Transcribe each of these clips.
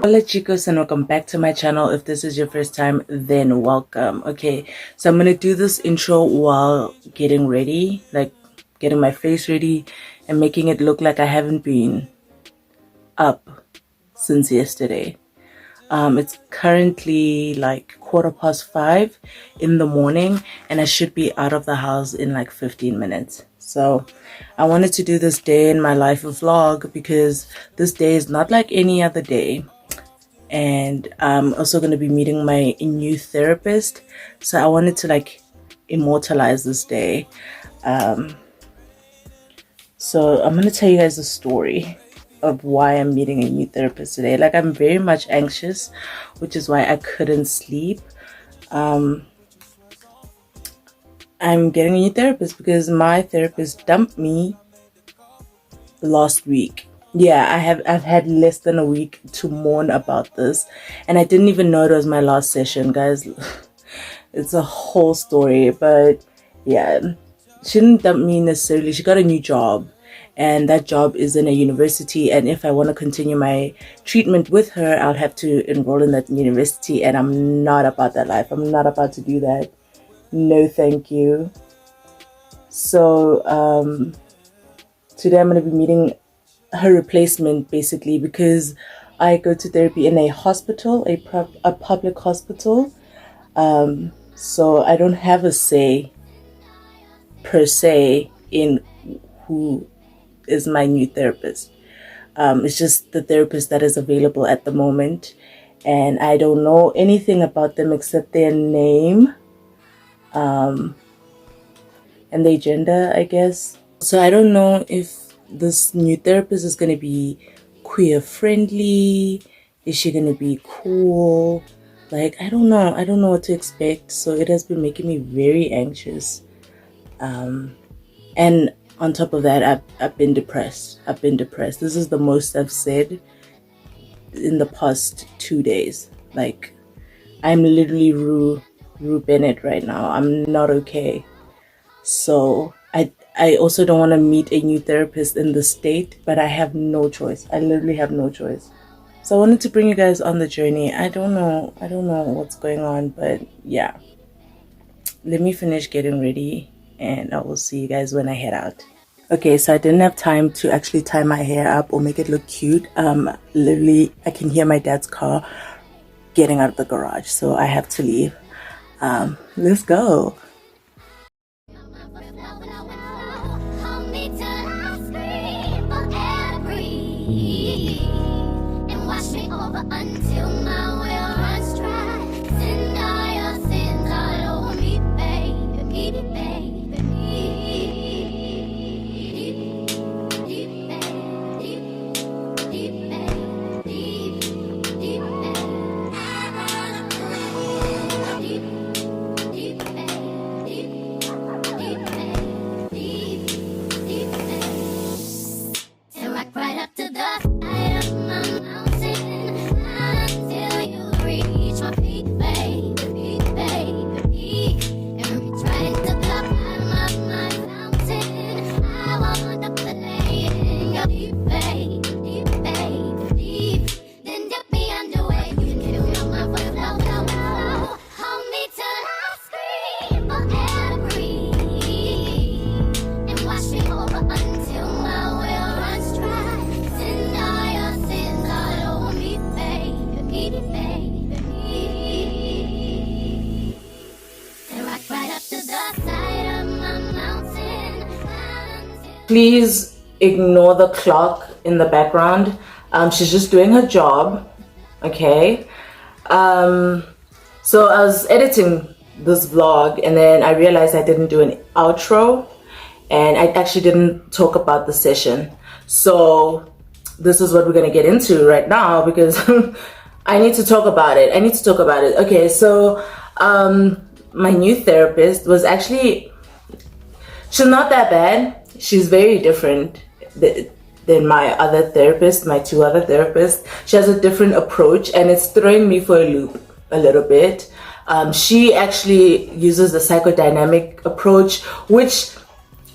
Hola chicos and welcome back to my channel. If this is your first time, then welcome. Okay, so I'm gonna do this intro while getting ready, like getting my face ready and making it look like I haven't been up since yesterday. It's currently like 5:15 in the morning and I should be out of the house in like 15 minutes. So I wanted to do this day in my life vlog because this day is not like any other day. And I'm also going to be meeting my new therapist, so I wanted to like immortalize this day. So I'm going to tell you guys a story of why I'm meeting a new therapist today. Like, I'm very much anxious, which is why I couldn't sleep. I'm getting a new therapist because my therapist dumped me last week. Yeah, I've had less than a week to mourn about this, and I didn't even know it was my last session, guys. It's a whole story, but yeah, she didn't dump me necessarily. She got a new job, and that job is in a university, and if I want to continue my treatment with her, I'll have to enroll in that university, and I'm not about that life. I'm not about to do that. No, thank you. So today I'm going to be meeting her replacement, basically, because I go to therapy in a hospital, a public hospital. So I don't have a say per se in who is my new therapist. It's just the therapist that is available at the moment, and I don't know anything about them except their name and their gender, I guess. So I don't know if this new therapist is going to be queer friendly. Is she going to be cool? Like, I don't know what to expect. So it has been making me very anxious, and on top of that, I've been depressed. This is the most I've said in the past 2 days. Like, I'm literally Rue Bennett right now. I'm not okay. So I also don't want to meet a new therapist in the state, but I have no choice. I literally have no choice. So I wanted to bring you guys on the journey. I don't know what's going on, but yeah. Let me finish getting ready and I will see you guys when I head out. Okay, so I didn't have time to actually tie my hair up or make it look cute. Literally, I can hear my dad's car getting out of the garage, so I have to leave. Let's go. Until my will runs dry, send all your sins all over me, baby, baby, and rock right up to the side of my mountain. Until you reach my feet, baby, and reach right into the bottom of my fountain. I want up the lay in your deep, baby, then dip me underway. You can feel my foot flow. Hold me till I scream or breathe, and wash me over until my will runs dry. Send all your sins all over me, baby, and rock right up to the side of my mountain. Please ignore the clock in the background. She's just doing her job. Okay. So I was editing this vlog and then I realized I didn't do an outro and I actually didn't talk about the session. So this is what we're going to get into right now because I need to talk about it. Okay, so my new therapist was actually, she's not that bad. She's very different than my other therapist, my two other therapists. She has a different approach and it's throwing me for a loop a little bit. She actually uses the psychodynamic approach, which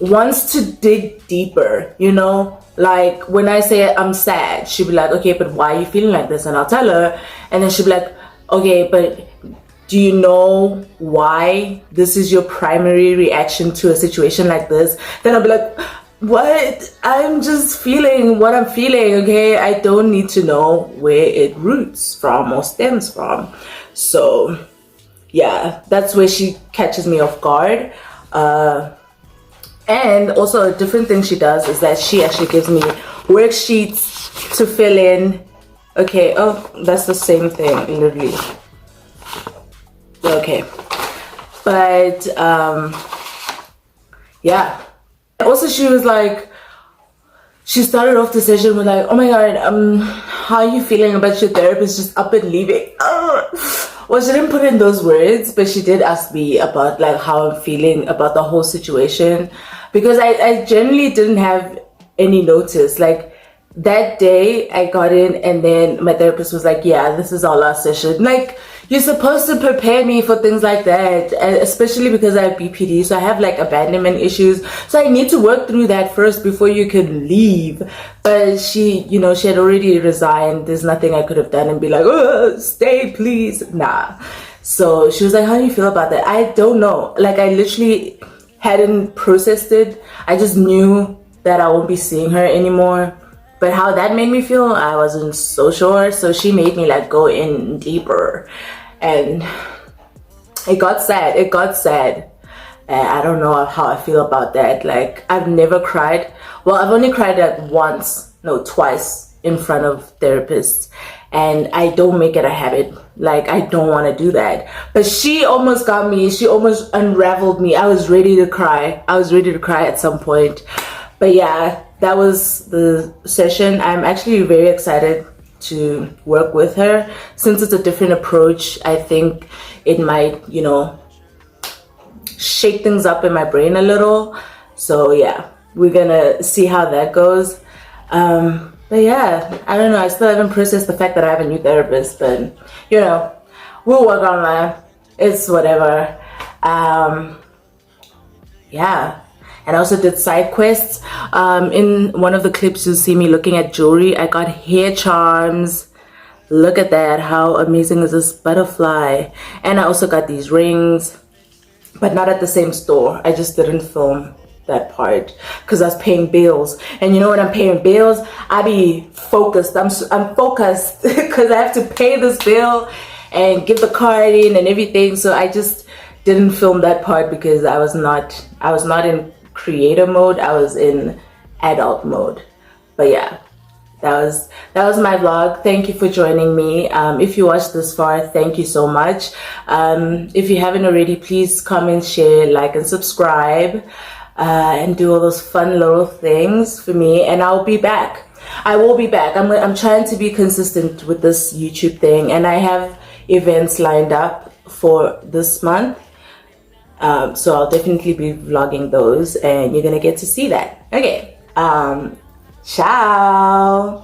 wants to dig deeper, you know? Like when I say I'm sad, she'll be like, okay, but why are you feeling like this? And I'll tell her, and then she'll be like, okay, but do you know why this is your primary reaction to a situation like this? Then I'll be like, what? I'm just feeling what I'm feeling, okay? I don't need to know where it roots from or stems from. So yeah, that's where she catches me off guard. And also a different thing she does is that she actually gives me worksheets to fill in. Okay, oh, that's the same thing, literally. Okay, but yeah. Also, she was like, she started off the session with like, oh my god, how are you feeling about your therapist just up and leaving? Well, she didn't put in those words, but she did ask me about like how I'm feeling about the whole situation, because I generally didn't have any notice. Like that day I got in and then my therapist was like, yeah, this is our last session. Like, you're supposed to prepare me for things like that, especially because I have BPD, so I have like abandonment issues, so I need to work through that first before you can leave. But she, you know, she had already resigned. There's nothing I could have done and be like, oh, stay please, nah. So she was like, how do you feel about that? I don't know, like I literally hadn't processed it. I just knew that I won't be seeing her anymore. But how that made me feel, I wasn't so sure. So she made me like go in deeper, and it got sad. It got sad. And I don't know how I feel about that. Like I've never cried. Well, I've only cried like twice in front of therapists, and I don't make it a habit. Like I don't want to do that. But she almost got me. She almost unraveled me. I was ready to cry. I was ready to cry at some point. But yeah, that was the session. I'm actually very excited to work with her. Since it's a different approach, I think it might, you know, shake things up in my brain a little. So yeah, we're gonna see how that goes. But yeah, I don't know. I still haven't processed the fact that I have a new therapist, but you know, we'll work on that. It's whatever. Yeah. And I also did side quests. In one of the clips, you'll see me looking at jewelry. I got hair charms. Look at that. How amazing is this butterfly? And I also got these rings, but not at the same store. I just didn't film that part because I was paying bills. And you know, when I'm paying bills, I be focused. I'm focused because I have to pay this bill and give the card in and everything. So I just didn't film that part because I was not in creator mode. I was in adult mode. But yeah, that was my vlog. Thank you for joining me. If you watched this far, thank you so much. If you haven't already, please comment, share, like, and subscribe, and do all those fun little things for me. And I'll be back. I will be back. I'm trying to be consistent with this YouTube thing, and I have events lined up for this month. So I'll definitely be vlogging those, and you're gonna get to see that. Okay, ciao.